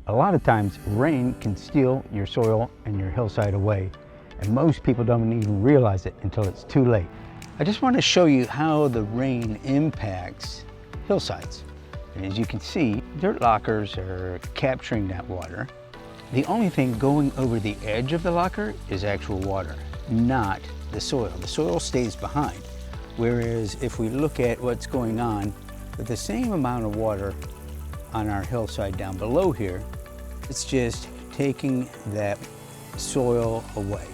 A lot of times rain can steal your soil and your hillside away, and most people don't even realize it until it's too late. I just want to show you how the rain impacts hillsides. And as you can see, dirt lockers are capturing that water. The only thing going over the edge of the locker is actual water, not the soil. The soil stays behind. Whereas if we look at what's going on with the same amount of water on our hillside down below here, it's just taking that soil away.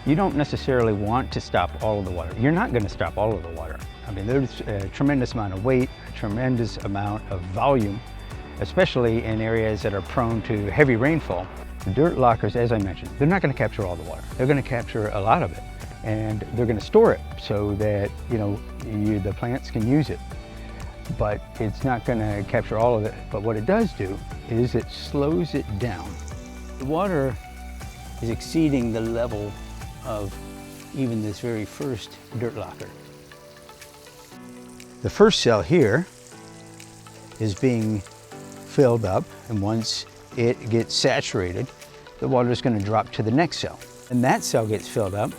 You don't necessarily want to stop all of the water. You're not going to stop all of the water. I mean, there's a tremendous amount of weight, a tremendous amount of volume, especially in areas that are prone to heavy rainfall. The dirt lockers, as I mentioned, they're not going to capture all the water. They're going to capture a lot of it, and they're going to store it so that, the plants can use it. But it's not going to capture all of it. But what it does do is it slows it down. The water is exceeding the level of even this very first dirt locker. The first cell here is being filled up, and once it gets saturated, the water is going to drop to the next cell. And that cell gets filled up,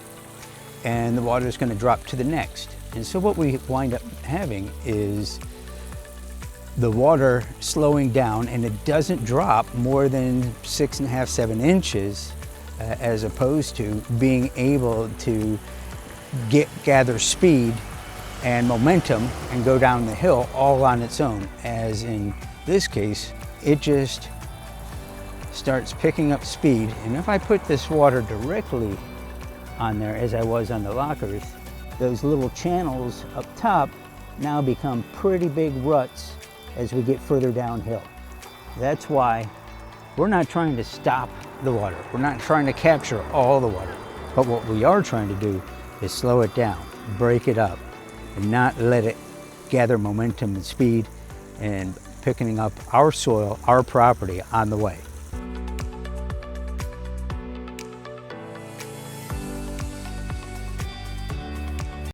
and the water is going to drop to the next. And so what we wind up having is the water slowing down, and it doesn't drop more than 6.5, 7 inches, as opposed to being able to gather speed and momentum and go down the hill all on its own. As in this case, it just starts picking up speed. And if I put this water directly on there, as I was on the lockers, those little channels up top now become pretty big ruts as we get further downhill. That's why we're not trying to stop the water. We're not trying to capture all the water. But what we are trying to do is slow it down, break it up, and not let it gather momentum and speed and picking up our soil, our property on the way.